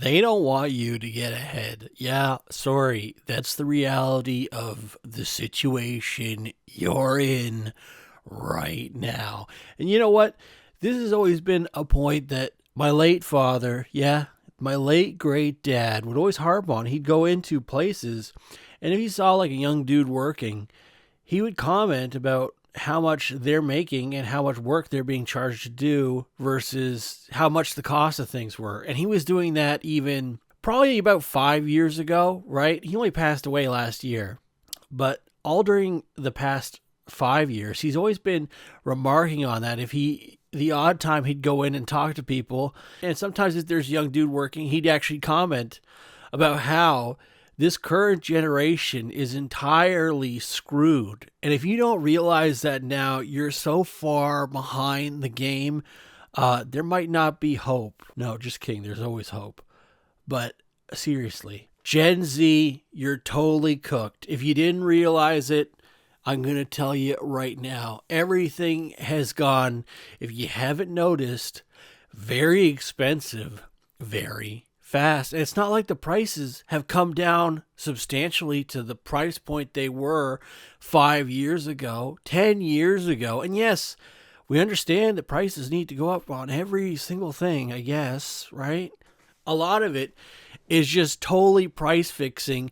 They don't want you to get ahead. Yeah, sorry. That's the reality of the situation you're in right now. And you know what? This has always been a point that my late father, yeah, my late great dad would always harp on. He'd go into places, and if he saw like a young dude working, he would comment about how much they're making and how much work they're being charged to do versus how much the cost of things were. And he was doing that even probably about 5 years ago, right? He only passed away last year. But all during the past 5 years, he's always been remarking on that. If he, the odd time he'd go in and talk to people, and sometimes if there's a young dude working, he'd actually comment about how this current generation is entirely screwed. And if you don't realize that now, you're so far behind the game, there might not be hope. No, just kidding. There's always hope. But seriously, Gen Z, you're totally cooked. If you didn't realize it, I'm going to tell you right now. Everything has gone, if you haven't noticed, very expensive, very fast. And it's not like the prices have come down substantially to the price point they were 5 years ago, 10 years ago. And yes, we understand that prices need to go up on every single thing, I guess, right? A lot of it is just totally price fixing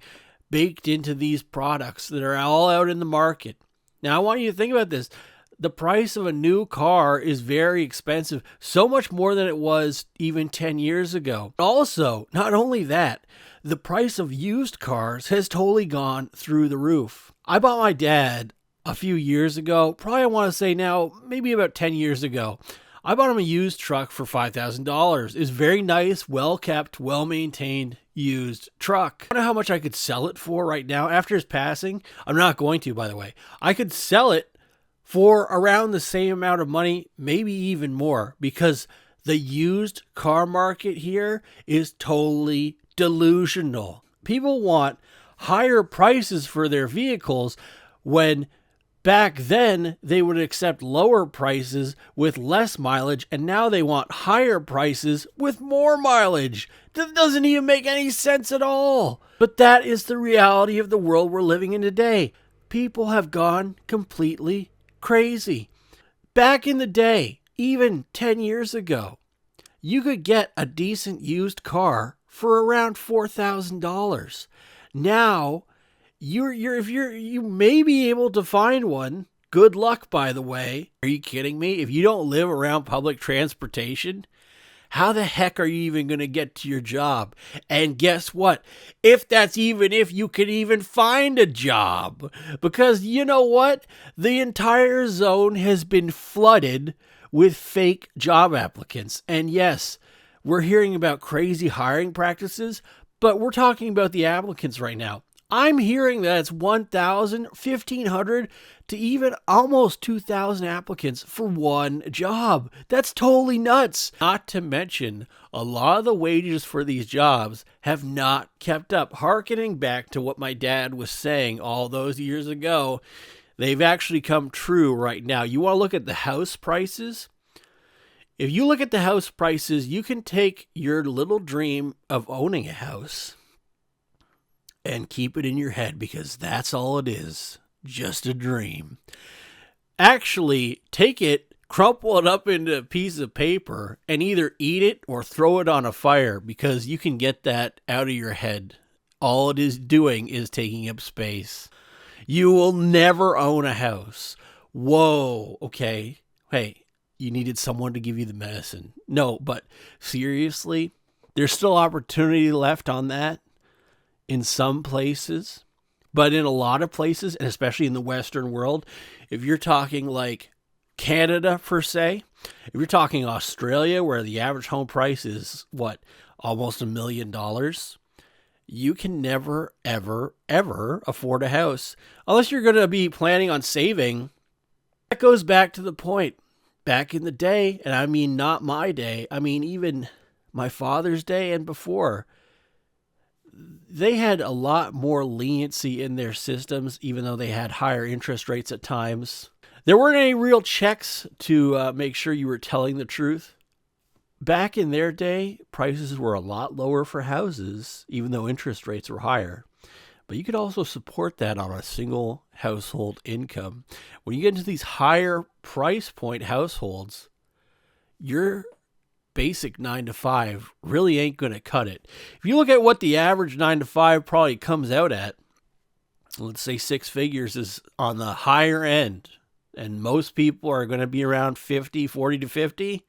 baked into these products that are all out in the market. Now, I want you to think about this. The price of a new car is very expensive, so much more than it was even 10 years ago. Also, not only that, the price of used cars has totally gone through the roof. I bought my dad a few years ago, probably I want to say now, maybe about 10 years ago. I bought him a used truck for $5,000. It's very nice, well-kept, well-maintained used truck. I don't know how much I could sell it for right now after his passing. I'm not going to, by the way. I could sell it for around the same amount of money, maybe even more, because the used car market here is totally delusional. People want higher prices for their vehicles when back then they would accept lower prices with less mileage, and now they want higher prices with more mileage. That doesn't even make any sense at all. But that is the reality of the world we're living in today. People have gone completely crazy. Back in the day, even 10 years ago, you could get a decent used car for around $4,000. Now, you may be able to find one. Good luck, by the way. Are you kidding me? If you don't live around public transportation, how the heck are you even going to get to your job? And guess what? If you could even find a job. Because you know what? The entire zone has been flooded with fake job applicants. And yes, we're hearing about crazy hiring practices, but we're talking about the applicants right now. I'm hearing that it's 1,000, 1,500 to even almost 2,000 applicants for one job. That's totally nuts. Not to mention, a lot of the wages for these jobs have not kept up. Harkening back to what my dad was saying all those years ago, they've actually come true right now. You want to look at the house prices? If you look at the house prices, you can take your little dream of owning a house and keep it in your head, because that's all it is. Just a dream. Actually, take it, crumple it up into a piece of paper, and either eat it or throw it on a fire, because you can get that out of your head. All it is doing is taking up space. You will never own a house. Whoa, okay. Hey, you needed someone to give you the medicine. No, but seriously, there's still opportunity left on that. In some places, but in a lot of places, and especially in the Western world, if you're talking like Canada per se, if you're talking Australia, where the average home price is almost $1 million, you can never, ever, ever afford a house unless you're going to be planning on saving. That goes back to the point. Back in the day, and I mean not my day, I mean even my father's day and before, they had a lot more leniency in their systems, even though they had higher interest rates at times. There weren't any real checks to make sure you were telling the truth. back in their day, prices were a lot lower for houses, even though interest rates were higher. But you could also support that on a single household income. When you get into these higher price point households, your basic 9 to 5 really ain't going to cut it. If you look at what the average 9 to 5 probably comes out at, let's say 6 figures is on the higher end, and most people are going to be around 40 to 50.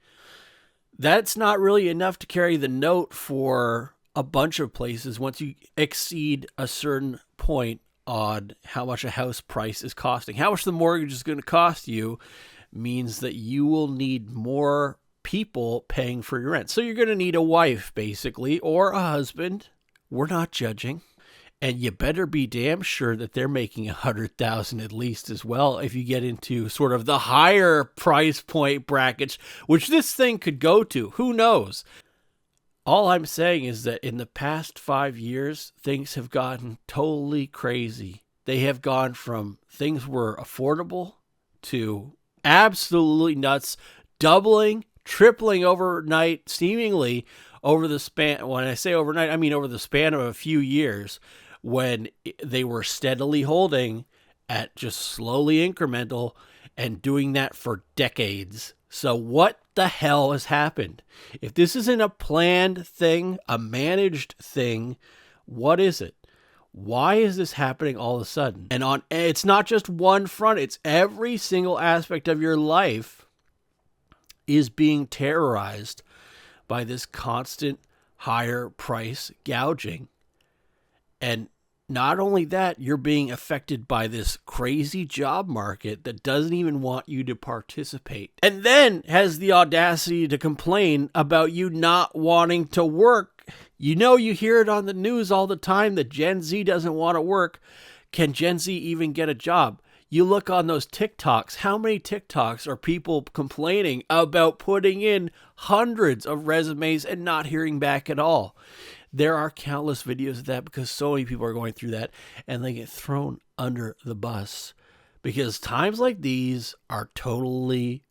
That's not really enough to carry the note for a bunch of places once you exceed a certain point on how much a house price is costing. How much the mortgage is going to cost you means that you will need more people paying for your rent. So you're going to need a wife, basically, or a husband. We're not judging. And you better be damn sure that they're making $100,000 at least as well if you get into sort of the higher price point brackets, which this thing could go to. Who knows? All I'm saying is that in the past 5 years, things have gotten totally crazy. They have gone from things were affordable to absolutely nuts, doubling, tripling overnight, seemingly over the span. When I say overnight, I mean over the span of a few years, when they were steadily holding at just slowly incremental and doing that for decades. So what the hell has happened? If this isn't a planned thing, a managed thing, what is it? Why is this happening all of a sudden? And it's not just one front, it's every single aspect of your life is being terrorized by this constant higher price gouging. And not only that, you're being affected by this crazy job market that doesn't even want you to participate. And then has the audacity to complain about you not wanting to work. You know, you hear it on the news all the time that Gen Z doesn't want to work. Can Gen Z even get a job? You look on those TikToks, how many TikToks are people complaining about putting in hundreds of resumes and not hearing back at all? There are countless videos of that because so many people are going through that and they get thrown under the bus because times like these are totally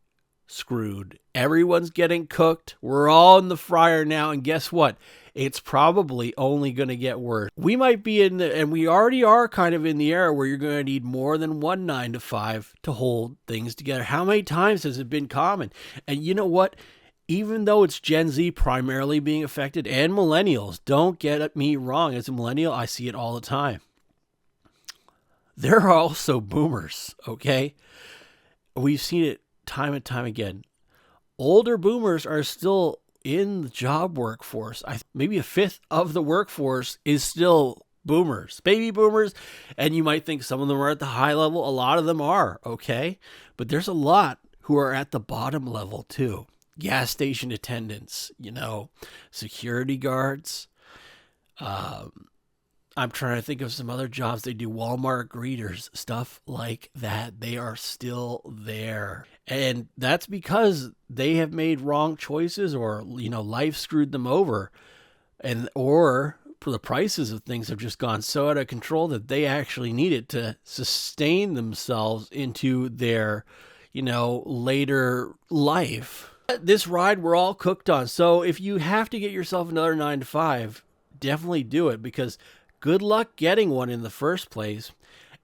screwed. Everyone's getting cooked. We're all in the fryer now. And guess what? It's probably only going to get worse. We might be and we already are kind of in the era where you're going to need more than one 9 to 5 to hold things together. How many times has it been common? And you know what? Even though it's Gen Z primarily being affected and millennials, don't get me wrong. As a millennial, I see it all the time. There are also boomers, okay? We've seen it time and time again. Older boomers are still in the job workforce. Maybe a fifth of the workforce is still boomers, baby boomers. And you might think some of them are at the high level. A lot of them are, okay? But there's a lot who are at the bottom level too. Gas station attendants, security guards. I'm trying to think of some other jobs they do. Walmart greeters, stuff like that. They are still there. And that's because they have made wrong choices or, life screwed them over. Or the prices of things have just gone so out of control that they actually need it to sustain themselves into their, later life. This ride we're all cooked on. So if you have to get yourself another 9 to 5, definitely do it because good luck getting one in the first place.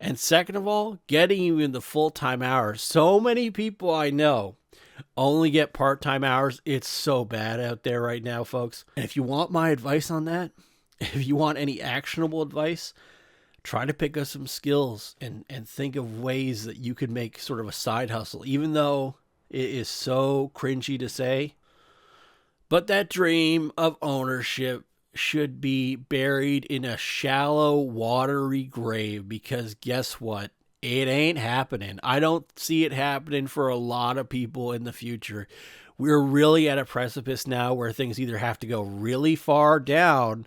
And second of all, getting you in the full-time hours. So many people I know only get part-time hours. It's so bad out there right now, folks. And if you want my advice on that, if you want any actionable advice, try to pick up some skills and think of ways that you could make sort of a side hustle, even though it is so cringy to say. But that dream of ownership should be buried in a shallow, watery grave because guess what? It ain't happening. I don't see it happening for a lot of people in the future. We're really at a precipice now where things either have to go really far down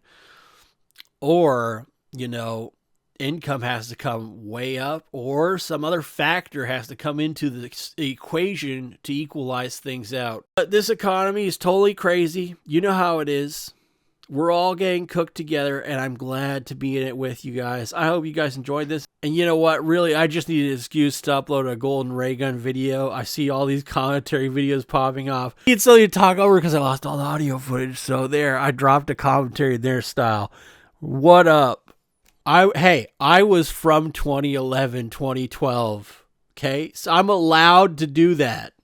or, income has to come way up or some other factor has to come into the equation to equalize things out. But this economy is totally crazy. You know how it is. We're all getting cooked together, and I'm glad to be in it with you guys. I hope you guys enjoyed this. And you know what? Really, I just need an excuse to upload a golden ray gun video. I see all these commentary videos popping off. It's something to talk over because I lost all the audio footage. So there, I dropped a commentary in their style. What up? I was from 2011, 2012. Okay, so I'm allowed to do that.